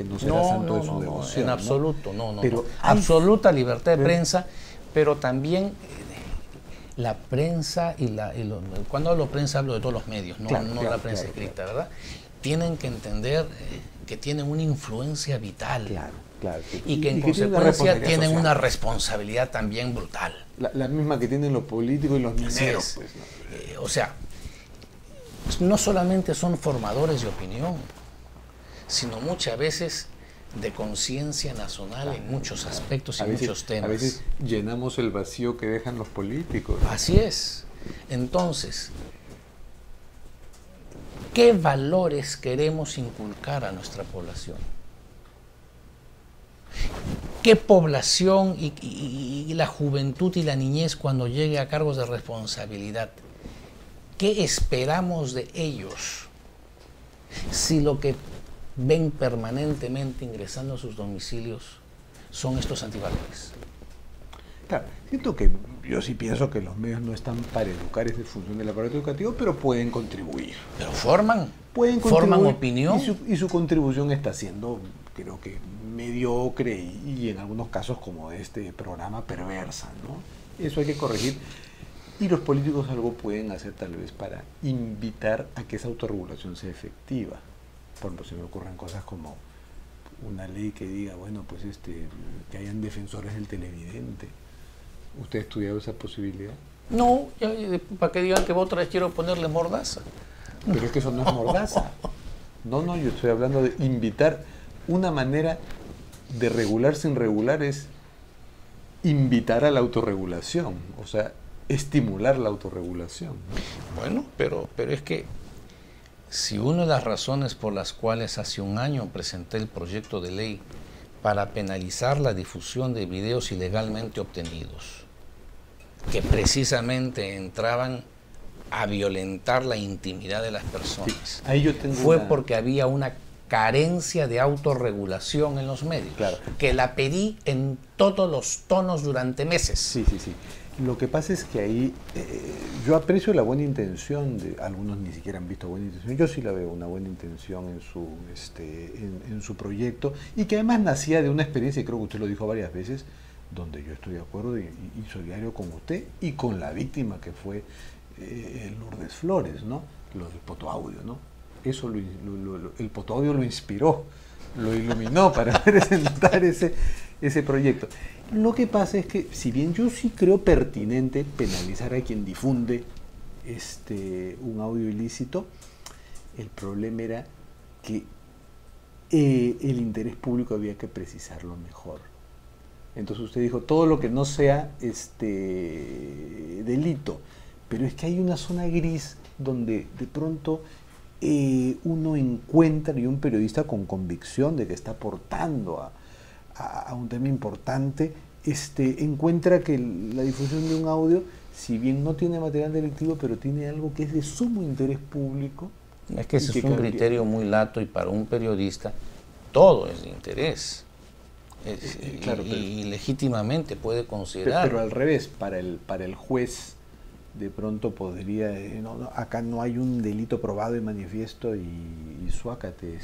que no será santo de su devoción. En absoluto, Pero absoluta libertad de prensa, pero también la prensa cuando hablo prensa hablo de todos los medios, no la prensa escrita, ¿verdad? Tienen que entender que tienen una influencia vital. Y que en consecuencia tienen una responsabilidad también brutal. La misma que tienen los políticos y los mineros. Pues, ¿no? O sea, no solamente son formadores de opinión, sino muchas veces de conciencia nacional en muchos aspectos y muchos temas. A veces llenamos el vacío que dejan los políticos. Así es. Entonces, ¿qué valores queremos inculcar a nuestra población? ¿Qué población y la juventud y la niñez cuando llegue a cargos de responsabilidad? ¿Qué esperamos de ellos? Si lo que ven permanentemente ingresando a sus domicilios son estos antivalores. Claro, siento que yo sí pienso que los medios no están para educar, es de función del aparato educativo, pero pueden contribuir. Pero forman opinión. Y su contribución está siendo, creo que, mediocre y en algunos casos, como este programa, perversa, ¿no? Eso hay que corregir. Y los políticos algo pueden hacer tal vez para invitar a que esa autorregulación sea efectiva. Por ejemplo, se me ocurren cosas como una ley que diga, bueno, pues que hayan defensores del televidente. ¿Usted ha estudiado esa posibilidad? No, para que digan que vos otra vez quiero ponerle mordaza. Pero es que eso no es mordaza. No, yo estoy hablando de invitar. Una manera de regular sin regular es invitar a la autorregulación, o sea, estimular la autorregulación. Bueno, pero es que si una de las razones por las cuales hace un año presenté el proyecto de ley para penalizar la difusión de videos ilegalmente obtenidos, que precisamente entraban a violentar la intimidad de las personas, sí, ahí yo tengo fue porque había una carencia de autorregulación en los medios, que la pedí en todos los tonos durante meses. Sí. Lo que pasa es que ahí yo aprecio la buena intención de algunos, ni siquiera han visto buena intención. Yo sí la veo una buena intención en su proyecto, y que además nacía de una experiencia, y creo que usted lo dijo varias veces, donde yo estoy de acuerdo y solidario con usted y con la víctima que fue Lourdes Flores, ¿no? Lo del potoaudio, ¿no? Eso el potoaudio lo inspiró, lo iluminó para presentar ese proyecto. Lo que pasa es que, si bien yo sí creo pertinente penalizar a quien difunde un audio ilícito, el problema era que el interés público había que precisarlo mejor. Entonces usted dijo, todo lo que no sea delito, pero es que hay una zona gris donde de pronto uno encuentra, y un periodista con convicción de que está aportando a un tema importante, encuentra que la difusión de un audio, si bien no tiene material delictivo, pero tiene algo que es de sumo interés público. Es que ese es un criterio muy lato, y para un periodista todo es de interés. Claro, y legítimamente puede considerar. Pero al revés, para el juez, de pronto podría, acá no hay un delito probado y manifiesto, y suácate,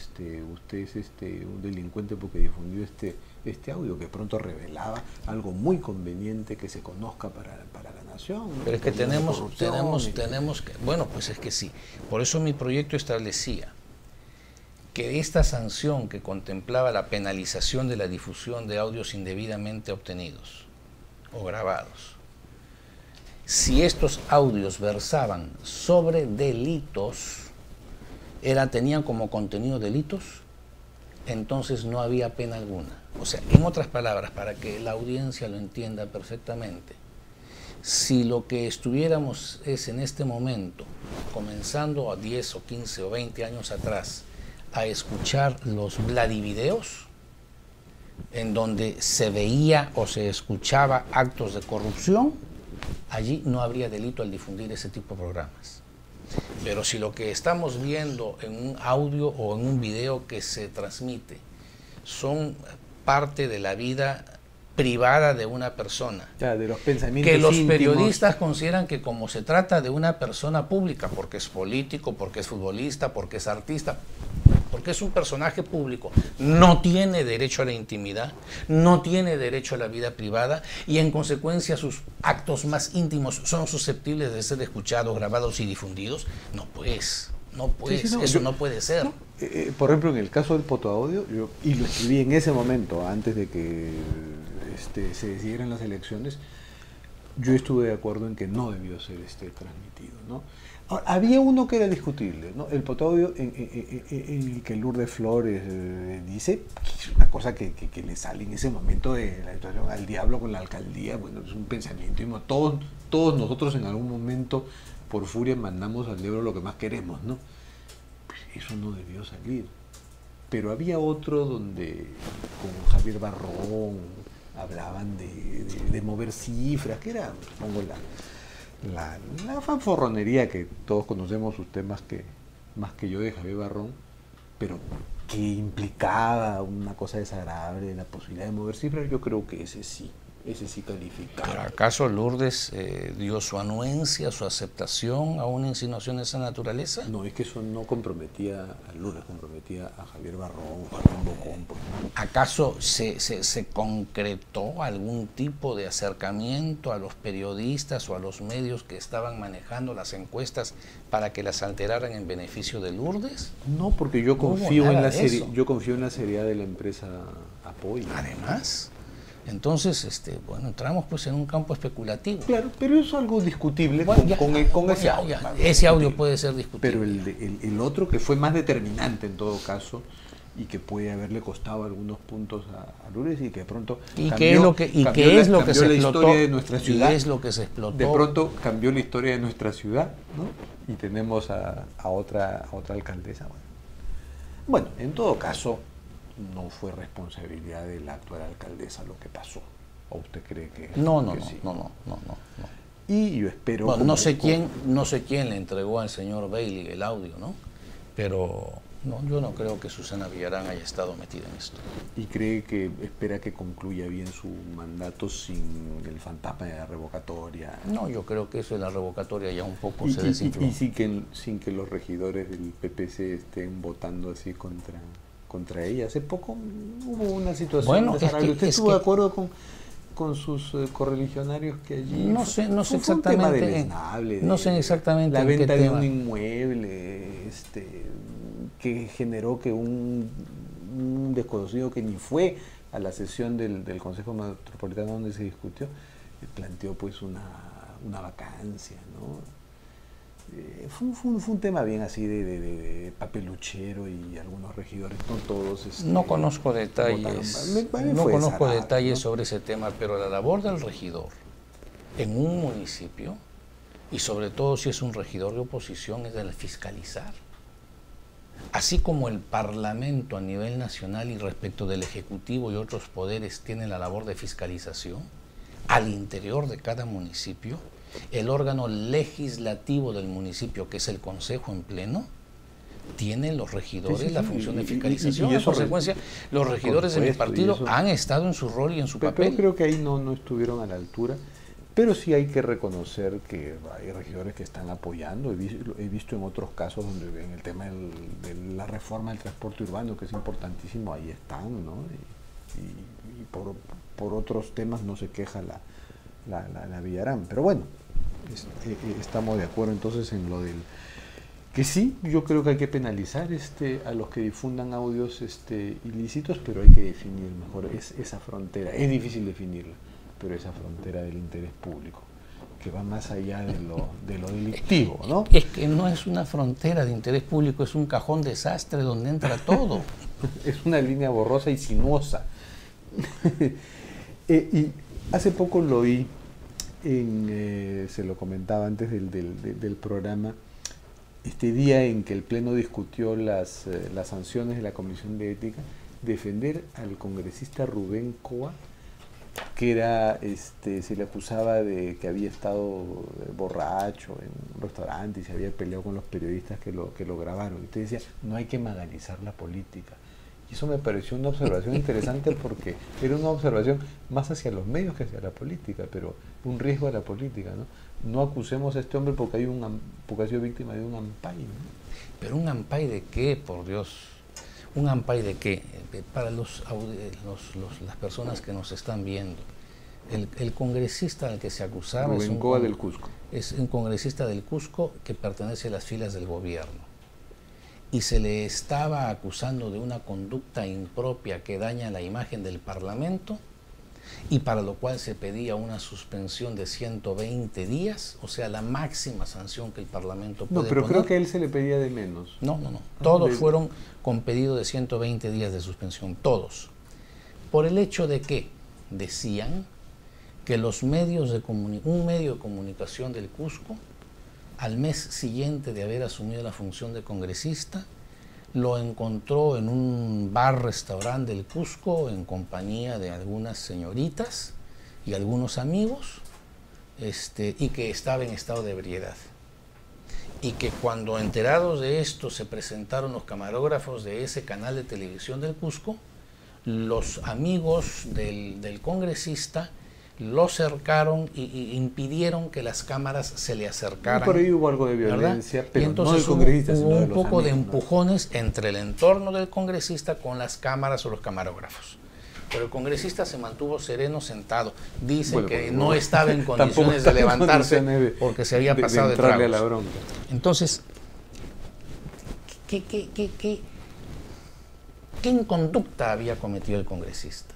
usted es un delincuente porque difundió este audio que pronto revelaba algo muy conveniente que se conozca para la nación. Pero es que tenemos que, bueno, pues es que sí. Por eso mi proyecto establecía que esta sanción que contemplaba la penalización de la difusión de audios indebidamente obtenidos o grabados, si estos audios versaban sobre delitos, tenían como contenido delitos, entonces no había pena alguna. O sea, en otras palabras, para que la audiencia lo entienda perfectamente, si lo que estuviéramos es en este momento, comenzando a 10 o 15 o 20 años atrás, a escuchar los Vladivideos, en donde se veía o se escuchaba actos de corrupción, allí no habría delito al difundir ese tipo de programas. Pero si lo que estamos viendo en un audio o en un video que se transmite son parte de la vida privada de una persona, de los pensamientos que los íntimos, periodistas consideran que como se trata de una persona pública, porque es político, porque es futbolista, porque es artista, porque es un personaje público, no tiene derecho a la intimidad, no tiene derecho a la vida privada y en consecuencia sus actos más íntimos son susceptibles de ser escuchados, grabados y difundidos. No pues, eso no puede ser. No, por ejemplo, en el caso del fotoaudio, y lo escribí en ese momento, antes de que se decidieran las elecciones, yo estuve de acuerdo en que no debió ser transmitido, ¿no? Ahora, había uno que era discutible, ¿no? El fotoaudio en el que Lourdes Flores dice que es una cosa que le sale en ese momento de la situación al diablo con la alcaldía. Bueno, es un pensamiento, todos nosotros en algún momento por furia mandamos al diablo lo que más queremos, ¿no? Pues eso no debió salir. Pero había otro donde con Javier Barrón hablaban de mover cifras, que era, supongo, la fanforronería que todos conocemos, usted más que yo, de Javier Barrón, pero que implicaba una cosa desagradable, la posibilidad de mover cifras. Yo creo que ese sí calificaba. ¿Pero acaso Lourdes dio su anuencia, su aceptación a una insinuación de esa naturaleza? No, es que eso no comprometía a Lourdes, comprometía a Javier Barrón, Juan Bocón. ¿Acaso se concretó algún tipo de acercamiento a los periodistas o a los medios que estaban manejando las encuestas para que las alteraran en beneficio de Lourdes? No, porque yo confío en la seriedad de la empresa Apoyo. Además, entonces, bueno, entramos pues en un campo especulativo. Claro, pero es algo discutible con ese audio. Ese audio puede ser discutible. Pero el otro, que fue más determinante en todo caso, y que puede haberle costado algunos puntos a Lourdes, y que de pronto cambió la historia de nuestra ciudad. ¿Qué es lo que se explotó? De pronto cambió la historia de nuestra ciudad, ¿no? Y tenemos a otra alcaldesa. Bueno, en todo caso, no fue responsabilidad de la actual alcaldesa lo que pasó. ¿O usted cree que no? Sí? No. Y yo espero... Bueno, no sé quién le entregó al señor Bailey el audio, ¿no? Pero no, yo no creo que Susana Villarán haya estado metida en esto. ¿Y espera que concluya bien su mandato sin el fantasma de la revocatoria? No, yo creo que eso de la revocatoria ya un poco se desinfló. Y sin que los regidores del PPC estén votando así contra ella. Hace poco hubo una situación desagradable. ¿Usted estuvo de acuerdo con sus correligionarios que allí? No sé exactamente. Un tema deleznable, no sé exactamente la venta de tema. un inmueble que generó que un desconocido que ni fue a la sesión del Consejo Metropolitano donde se discutió, planteó pues una vacancia, ¿no? Fue un tema bien así de papeluchero, y algunos regidores, no todos. No conozco detalles. No conozco detalles sobre ese tema, pero la labor del regidor en un municipio, y sobre todo si es un regidor de oposición, es el fiscalizar. Así como el Parlamento a nivel nacional y respecto del Ejecutivo y otros poderes tiene la labor de fiscalización, al interior de cada municipio, el órgano legislativo del municipio, que es el Consejo en Pleno, tienen los regidores la función de fiscalización. En consecuencia, los regidores de mi partido han estado en su rol y en su papel. Pero creo que ahí no estuvieron a la altura. Pero sí hay que reconocer que hay regidores que están apoyando. He visto en otros casos donde en el tema de la reforma del transporte urbano, que es importantísimo, ahí están, ¿no? Y por otros temas no se queja la Villarán. Pero bueno, estamos de acuerdo entonces en lo del... Que sí, yo creo que hay que penalizar a los que difundan audios ilícitos, pero hay que definir mejor esa frontera. Es difícil definirla, pero esa frontera del interés público, que va más allá de lo delictivo, ¿no? Es que no es una frontera de interés público, es un cajón desastre donde entra todo. Es una línea borrosa y sinuosa. Y hace poco lo oí, se lo comentaba antes del programa, este día en que el Pleno discutió las sanciones de la Comisión de Ética, defender al congresista Rubén Coa, que era se le acusaba de que había estado borracho en un restaurante y se había peleado con los periodistas que lo grabaron. Y usted decía, no hay que banalizar la política. Y eso me pareció una observación interesante, porque era una observación más hacia los medios que hacia la política, pero un riesgo a la política, ¿no? No acusemos a este hombre porque ha sido víctima de un ampay, ¿no? ¿Pero un ampay de qué, por Dios? ¿Un ampay de qué? Para las personas que nos están viendo. El congresista al que se acusaba es un congresista del Cusco que pertenece a las filas del gobierno. Y se le estaba acusando de una conducta impropia que daña la imagen del Parlamento, y para lo cual se pedía una suspensión de 120 días, o sea, la máxima sanción que el Parlamento puede No, pero poner. creo que a él se le pedía de menos. No. Todos fueron con pedido de 120 días de suspensión, todos. Por el hecho de que decían que los medios un medio de comunicación del Cusco, al mes siguiente de haber asumido la función de congresista, lo encontró en un bar-restaurante del Cusco en compañía de algunas señoritas y algunos amigos, y que estaba en estado de ebriedad. Y que cuando enterados de esto se presentaron los camarógrafos de ese canal de televisión del Cusco, los amigos del congresista lo cercaron y impidieron que las cámaras se le acercaran. Por ahí hubo algo de violencia, ¿verdad? pero y entonces no del congresista, hubo sino de un los poco amigos, de ¿no? empujones entre el entorno del congresista con las cámaras o los camarógrafos. Pero el congresista se mantuvo sereno, sentado. Dice que no estaba en condiciones de levantarse porque se había pasado de tragos. A la bronca. Entonces, ¿qué inconducta había cometido el congresista?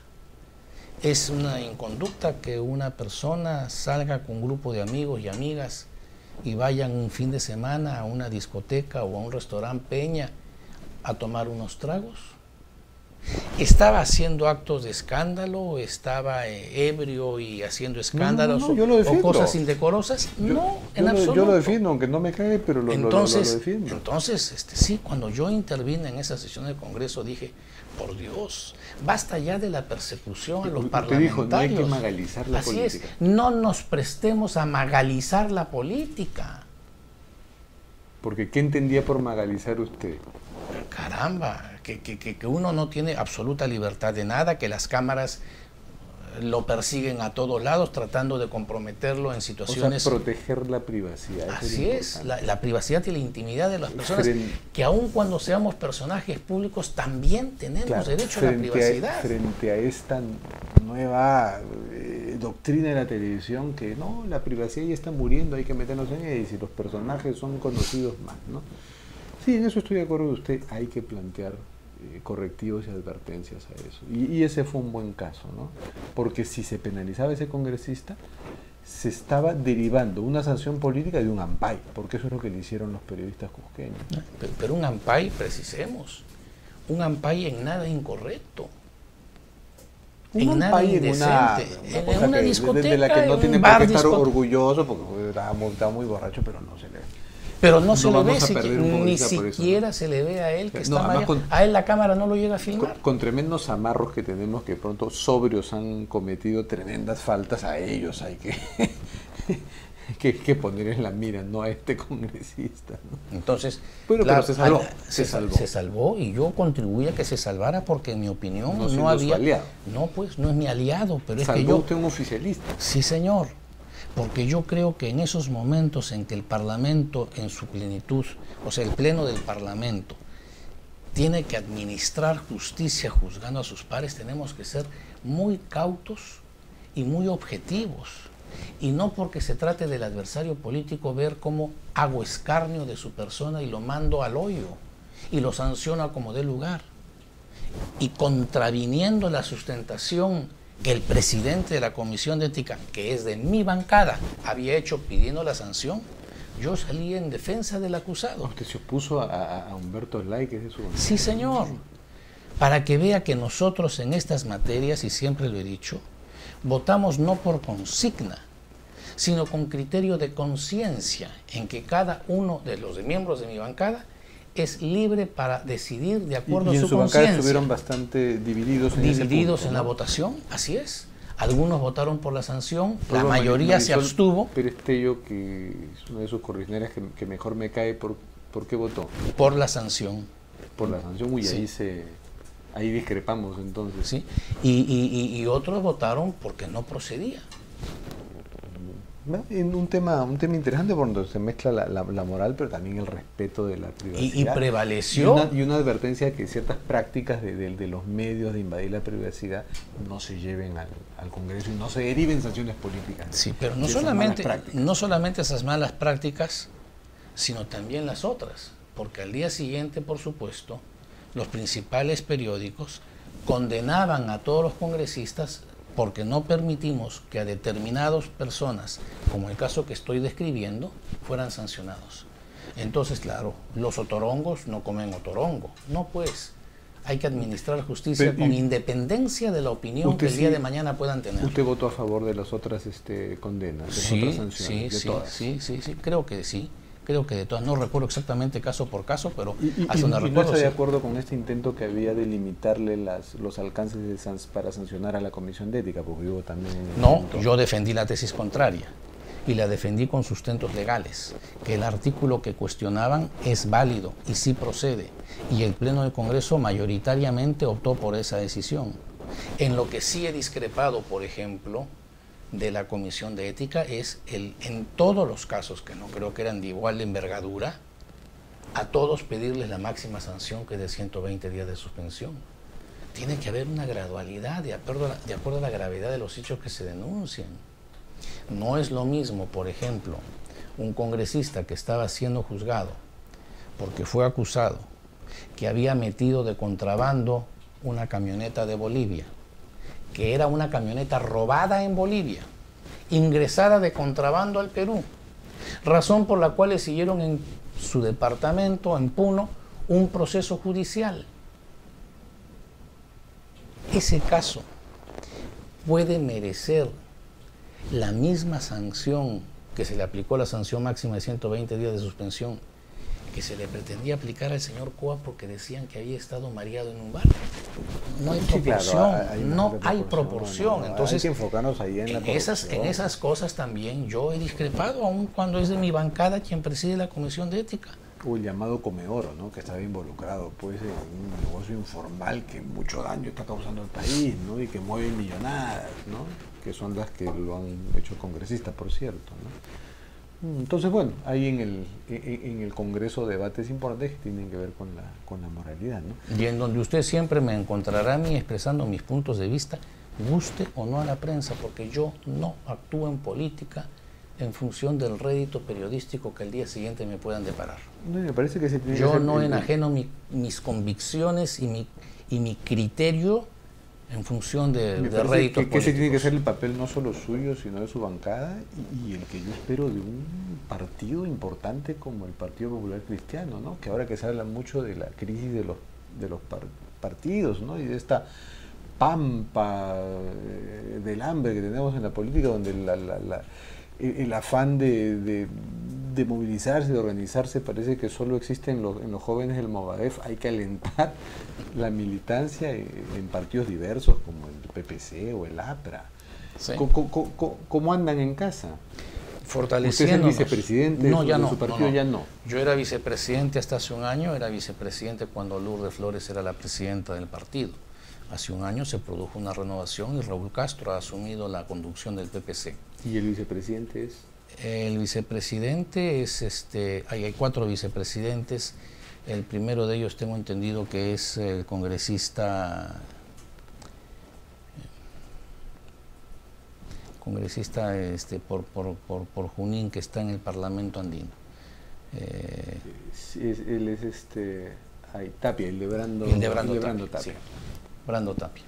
Es una inconducta que una persona salga con un grupo de amigos y amigas y vayan un fin de semana a una discoteca o a un restaurante Peña a tomar unos tragos. ¿Estaba haciendo actos de escándalo? ¿Estaba ebrio y haciendo escándalos o cosas indecorosas? No, en absoluto. Yo lo defiendo, aunque no me cae, pero lo defiendo. Entonces, sí, cuando yo intervine en esa sesión del Congreso dije, por Dios, basta ya de la persecución a los parlamentarios. Dijo, no hay que magalizar la política. Así es, no nos prestemos a magalizar la política. Porque ¿qué entendía por magalizar usted? Caramba, que uno no tiene absoluta libertad de nada, que las cámaras lo persiguen a todos lados tratando de comprometerlo en situaciones... O sea, proteger la privacidad. Así es, la privacidad y la intimidad de las personas, que aun cuando seamos personajes públicos también tenemos derecho a la privacidad. Frente a esta nueva doctrina de la televisión que no, la privacidad ya está muriendo, hay que meternos en ella, y si los personajes son conocidos más, ¿no? Sí, en eso estoy de acuerdo con usted, hay que plantear correctivos y advertencias a eso. Y ese fue un buen caso, ¿no? Porque si se penalizaba a ese congresista, se estaba derivando una sanción política de un ampay, porque eso es lo que le hicieron los periodistas cusqueños. Pero un ampay, precisemos, un ampay en nada incorrecto. En nada indecente, en una discoteca, de la que no tiene por qué estar orgulloso, porque estaba muy borracho, pero no se le ve. Pero no se le ve, ni siquiera se le ve a él que está mal. A él la cámara no lo llega a filmar. Con tremendos amarros que tenemos, que pronto sobrios han cometido tremendas faltas, a ellos hay que poner en la mira, no a este congresista, ¿no? Entonces, pero se salvó y yo contribuí a que se salvara porque en mi opinión no había aliado. No, pues no es mi aliado, pero ¿Salvó es que yo... usted un oficialista? Sí, señor. Porque yo creo que en esos momentos en que el Parlamento en su plenitud, o sea, el Pleno del Parlamento, tiene que administrar justicia juzgando a sus pares, tenemos que ser muy cautos y muy objetivos. Y no porque se trate del adversario político ver cómo hago escarnio de su persona y lo mando al hoyo y lo sanciono como dé lugar. Y contraviniendo la sustentación que el presidente de la Comisión de Ética, que es de mi bancada, había hecho pidiendo la sanción, yo salí en defensa del acusado. ¿Usted se opuso a Humberto Slay, que es de su bancada? Sí, señor. Para que vea que nosotros en estas materias, y siempre lo he dicho, votamos no por consigna, sino con criterio de conciencia, en que cada uno de los miembros de mi bancada es libre para decidir de acuerdo a su conciencia. ¿Y en su bancada estuvieron bastante divididos en ese punto, en la votación? Así es. Algunos votaron por la sanción, la mayoría se abstuvo. Pero Tello, que es una de sus correligionarias que mejor me cae, ¿por qué votó? Por la sanción. Por la sanción, uy, sí. Ahí discrepamos entonces. Sí, y otros votaron porque no procedía. En un tema interesante por donde se mezcla la moral, pero también el respeto de la privacidad. Y prevaleció. Y una advertencia que ciertas prácticas de los medios de invadir la privacidad no se lleven al Congreso y no se deriven sanciones políticas. Sí, pero no solamente esas malas prácticas, sino también las otras. Porque al día siguiente, por supuesto, los principales periódicos condenaban a todos los congresistas porque no permitimos que a determinadas personas, como el caso que estoy describiendo, fueran sancionados. Entonces, claro, los otorongos no comen otorongo. No, pues, hay que administrar justicia con independencia de la opinión que el día de mañana puedan tener. ¿Usted votó a favor de las otras condenas, de las otras sanciones? Sí, creo que sí. Creo que de todas, no recuerdo exactamente caso por caso, pero hasta donde recuerdo. ¿No está de acuerdo con este intento que había de limitarle los alcances para sancionar a la Comisión de Ética? Porque yo también... No, yo defendí la tesis contraria y la defendí con sustentos legales, que el artículo que cuestionaban es válido y sí procede, y el Pleno del Congreso mayoritariamente optó por esa decisión. En lo que sí he discrepado, por ejemplo, de la Comisión de Ética es en todos los casos, que no creo que eran de igual envergadura, a todos pedirles la máxima sanción, que es de 120 días de suspensión. Tiene que haber una gradualidad de acuerdo a la gravedad de los hechos que se denuncian. No es lo mismo, por ejemplo, un congresista que estaba siendo juzgado porque fue acusado que había metido de contrabando una camioneta de Bolivia, que era una camioneta robada en Bolivia, ingresada de contrabando al Perú, razón por la cual le siguieron en su departamento, en Puno, un proceso judicial. Ese caso puede merecer la misma sanción que se le aplicó, la sanción máxima de 120 días de suspensión, que se le pretendía aplicar al señor Coa porque decían que había estado mareado en un bar. No hay proporción, no hay proporción. Entonces, hay que enfocarnos ahí en esas cosas también yo he discrepado, aun cuando es de mi bancada quien preside la Comisión de Ética. O el llamado Comeoro, ¿no? Que estaba involucrado pues, en un negocio informal que mucho daño está causando al país, ¿no? Y que mueve millonadas, ¿no? Que son las que lo han hecho congresistas, por cierto, ¿no? Entonces, bueno, hay en el Congreso debates importantes que tienen que ver con la moralidad, ¿no? Y en donde usted siempre me encontrará a mí expresando mis puntos de vista, guste o no a la prensa, porque yo no actúo en política en función del rédito periodístico que al día siguiente me puedan deparar. No, me parece que yo no enajeno mis convicciones y mi criterio en función de réditos políticos. Que ese tiene que ser el papel no solo suyo, sino de su bancada y el que yo espero de un partido importante como el Partido Popular Cristiano, ¿no? Que ahora que se habla mucho de la crisis de los partidos, ¿no? Y de esta pampa del hambre que tenemos en la política, donde el afán de movilizarse, de organizarse, parece que solo existe en los jóvenes del Movadef. Hay que alentar la militancia en partidos diversos como el PPC o el APRA. Sí. ¿Cómo andan en casa? Fortaleciéndonos. ¿Usted es el vicepresidente de su partido? Ya no. Yo era vicepresidente hasta hace un año, era vicepresidente cuando Lourdes Flores era la presidenta del partido. Hace un año se produjo una renovación y Raúl Castro ha asumido la conducción del PPC. ¿Y el vicepresidente es? El vicepresidente es, hay 4 vicepresidentes. El primero de ellos tengo entendido que es el congresista por Junín, que está en el Parlamento andino. Él es Tapia, el de Brando Tapia. Sí, Brando Tapia.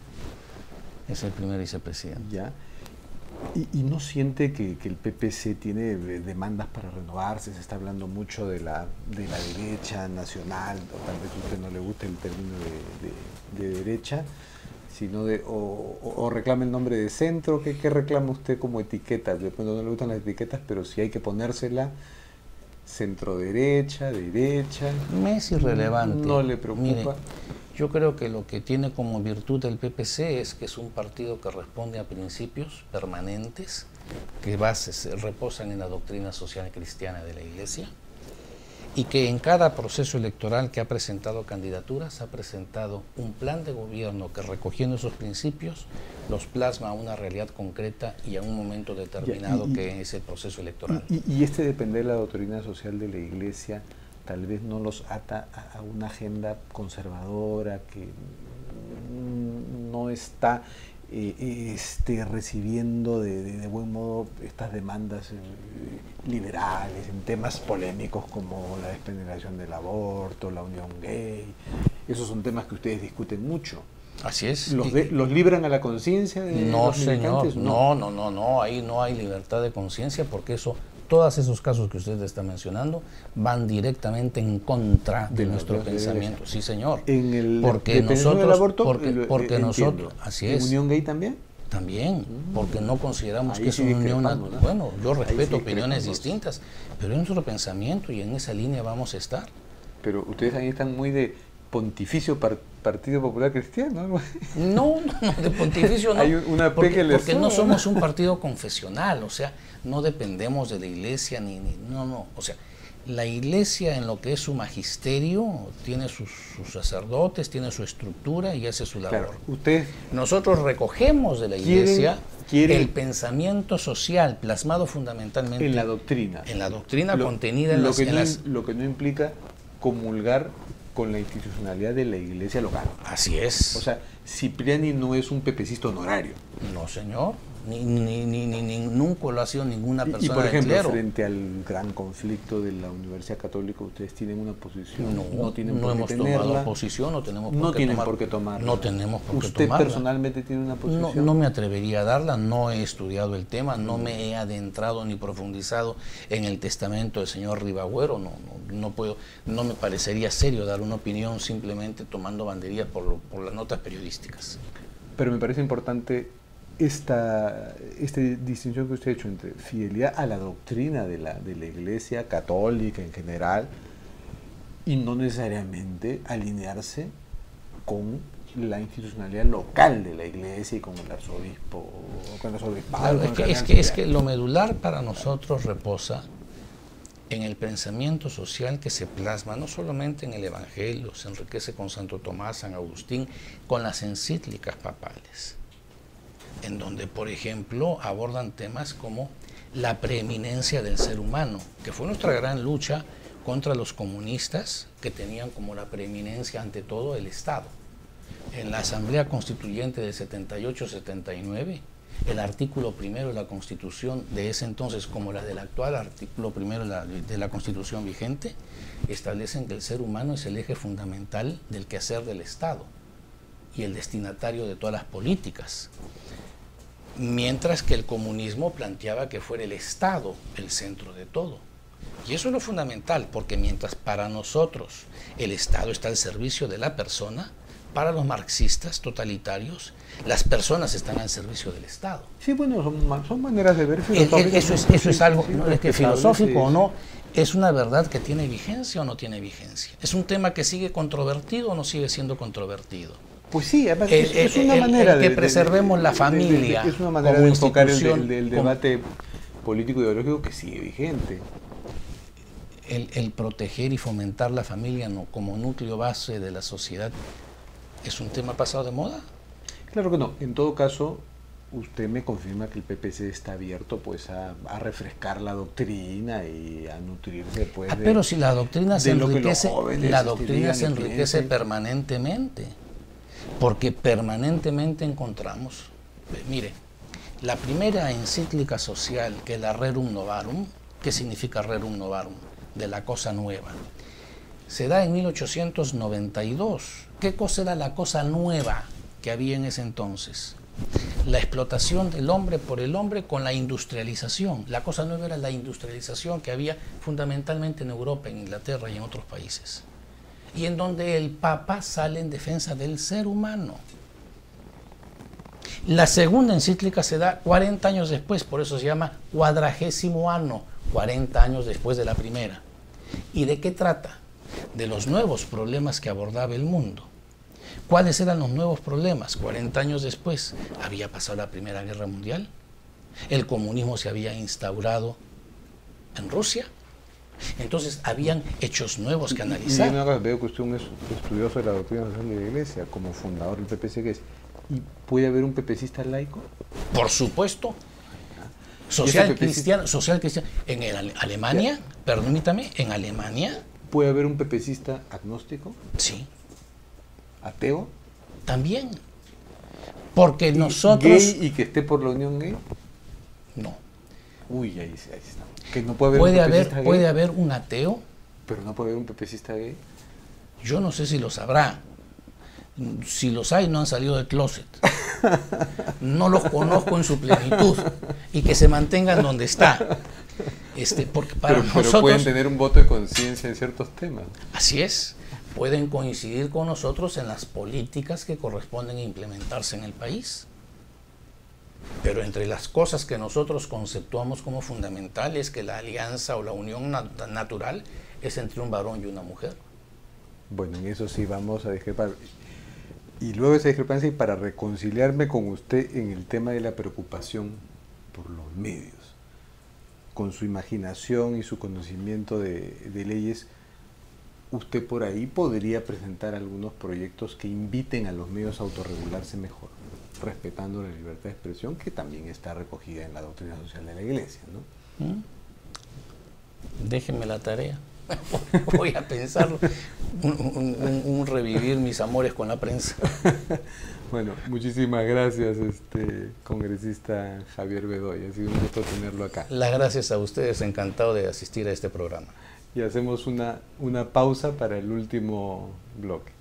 Es el primer vicepresidente. Ya. ¿Y no siente que el PPC tiene demandas para renovarse? Se está hablando mucho de la derecha nacional, o tal vez a usted no le guste el término de derecha, sino o reclama el nombre de centro. ¿Qué reclama usted como etiqueta? De pronto no le gustan las etiquetas, pero si hay que ponérsela, centro derecha. Me es irrelevante. ¿No le preocupa? Mire, yo creo que lo que tiene como virtud el PPC es que es un partido que responde a principios permanentes que reposan en la doctrina social cristiana de la Iglesia y que en cada proceso electoral que ha presentado candidaturas ha presentado un plan de gobierno que, recogiendo esos principios, los plasma a una realidad concreta y a un momento determinado que es el proceso electoral. Y este depender de la doctrina social de la Iglesia tal vez no los ata a una agenda conservadora que no está recibiendo de buen modo estas demandas liberales en temas polémicos como la despenalización del aborto, la unión gay. Esos son temas que ustedes discuten mucho. Así es. ¿Los libran a la conciencia de los militantes? No, ahí no hay libertad de conciencia, porque todos esos casos que usted está mencionando van directamente en contra de nuestro pensamiento. Sí, señor. Porque nosotros, aborto, porque nosotros, así es. ¿En unión gay también? También, porque no consideramos que es una unión. ¿No? Bueno, yo respeto opiniones distintas, pero es nuestro pensamiento y en esa línea vamos a estar. Pero ustedes ahí están muy de pontificio Partido Popular Cristiano. No, de pontificio no. Hay una porque no somos un partido confesional, o sea, no dependemos de la Iglesia no. O sea, la Iglesia, en lo que es su magisterio, tiene sus sacerdotes, tiene su estructura y hace su labor. Claro, nosotros recogemos de la Iglesia el pensamiento social plasmado fundamentalmente en la doctrina. En la doctrina contenida en lo que no implica comulgar con la institucionalidad de la Iglesia local. Así es. O sea, Cipriani no es un pepecista honorario. No, señor. Nunca lo ha sido ninguna persona. Y por ejemplo, clero, frente al gran conflicto de la Universidad Católica, ¿ustedes tienen una posición? No hemos tomado posición, no tenemos por qué tomarla. No tenemos por qué tomarla. ¿Usted personalmente tiene una posición? No me atrevería a darla, no he estudiado el tema, no me he adentrado ni profundizado en el testamento del señor Ribagüero, no puedo, no me parecería serio dar una opinión simplemente tomando bandería por las notas periodísticas. Pero me parece importante esta distinción que usted ha hecho entre fidelidad a la doctrina de la Iglesia católica en general y no necesariamente alinearse con la institucionalidad local de la Iglesia y con el arzobispo, con el arzobispado. Claro, es que lo medular para nosotros reposa en el pensamiento social que se plasma no solamente en el Evangelio, se enriquece con Santo Tomás, San Agustín, con las encíclicas papales, en donde, por ejemplo, abordan temas como la preeminencia del ser humano, que fue nuestra gran lucha contra los comunistas, que tenían como la preeminencia ante todo el Estado. En la Asamblea Constituyente del 78-79, el artículo primero de la Constitución de ese entonces, como la del actual artículo primero de la Constitución vigente, establecen que el ser humano es el eje fundamental del quehacer del Estado y el destinatario de todas las políticas. Mientras que el comunismo planteaba que fuera el Estado el centro de todo. Y eso es lo fundamental, porque mientras para nosotros el Estado está al servicio de la persona, para los marxistas totalitarios, las personas están al servicio del Estado. Sí, bueno, son maneras de ver filosóficas. Eso es algo, no es que filosófico o no, es una verdad que tiene vigencia o no tiene vigencia. Es un tema que sigue controvertido o no sigue siendo controvertido. Pues sí, además es una manera de que preservemos la familia. Es una manera de enfocar el debate político ideológico que sigue vigente. El proteger y fomentar la familia como núcleo base de la sociedad es un tema pasado de moda. Claro que no. En todo caso, usted me confirma que el PPC está abierto pues a refrescar la doctrina y a nutrirse pues pero si la doctrina se enriquece permanentemente. Porque permanentemente encontramos, mire, la primera encíclica social, que es la Rerum Novarum, ¿qué significa Rerum Novarum? De la cosa nueva. Se da en 1892. ¿Qué cosa era la cosa nueva que había en ese entonces? La explotación del hombre por el hombre con la industrialización. La cosa nueva era la industrialización que había fundamentalmente en Europa, en Inglaterra y en otros países. Y en donde el Papa sale en defensa del ser humano. La segunda encíclica se da 40 años después, por eso se llama 40º año, 40 años después de la primera. ¿Y de qué trata? De los nuevos problemas que abordaba el mundo. ¿Cuáles eran los nuevos problemas? 40 años después había pasado la Primera Guerra Mundial, el comunismo se había instaurado en Rusia, Entonces, habían hechos nuevos que analizar. Y veo que usted es un estudioso de la doctrina social de la Iglesia, como fundador del PPC, que es. ¿Y puede haber un pepecista laico? Por supuesto. Social cristiano. En Alemania, permítame, en Alemania. ¿Puede haber un pepecista agnóstico? Sí. ¿Ateo? También. Porque nosotros... ¿Gay y que esté por la unión gay? No. Uy, ahí está. Que no puede haber un pepecista gay. Puede haber un ateo. Pero no puede haber un pepecista gay. Yo no sé si los habrá. Si los hay, no han salido del closet. No los conozco en su plenitud. Y que se mantengan donde está. Porque para nosotros, pero pueden tener un voto de conciencia en ciertos temas. Así es. Pueden coincidir con nosotros en las políticas que corresponden implementarse en el país. Pero entre las cosas que nosotros conceptuamos como fundamentales, que la alianza o la unión natural es entre un varón y una mujer. Bueno, en eso sí vamos a discrepar. Y luego esa discrepancia, y para reconciliarme con usted en el tema de la preocupación por los medios, con su imaginación y su conocimiento de leyes, usted por ahí podría presentar algunos proyectos que inviten a los medios a autorregularse mejor, respetando la libertad de expresión, que también está recogida en la doctrina social de la Iglesia, ¿no? Déjenme la tarea. Voy a pensarlo. Un revivir mis amores con la prensa. Bueno, muchísimas gracias, congresista Javier Bedoya. Ha sido un gusto tenerlo acá. Las gracias a ustedes, encantado de asistir a este programa. Y hacemos una pausa para el último bloque.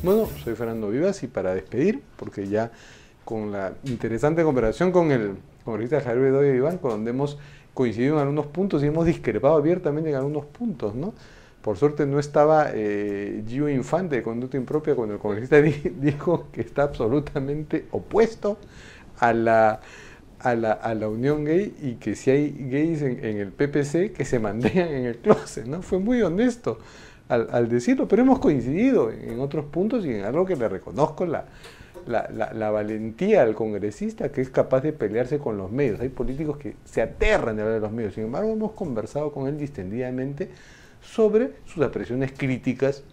Bueno, soy Fernando Vivas y para despedir, porque ya con la interesante conversación con el congresista Javier Bedoya Iván, donde hemos coincidido en algunos puntos y hemos discrepado abiertamente en algunos puntos, ¿no? Por suerte no estaba Gio Infante de Conducta Impropia cuando el congresista dijo que está absolutamente opuesto a la unión gay y que si hay gays en el PPC que se mantengan en el closet, ¿no? Fue muy honesto al decirlo, pero hemos coincidido en otros puntos y en algo que le reconozco la valentía del congresista que es capaz de pelearse con los medios. Hay políticos que se aterran de hablar de los medios. Sin embargo, hemos conversado con él distendidamente sobre sus apreciaciones críticas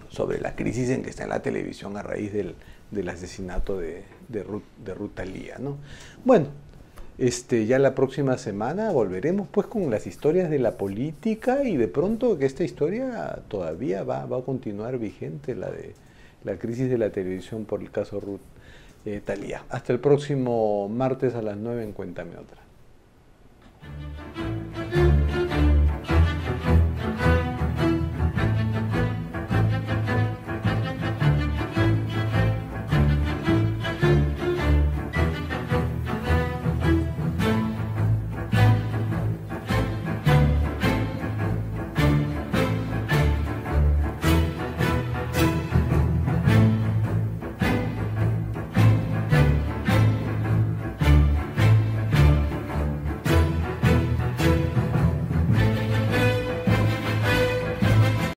sobre la crisis en que está en la televisión a raíz del asesinato de Ruth Thalía, ¿no? Bueno, ya la próxima semana volveremos pues con las historias de la política y de pronto que esta historia todavía va a continuar vigente, la de la crisis de la televisión por el caso Ruth Thalía. Hasta el próximo martes a las 9 en Cuéntame Otra.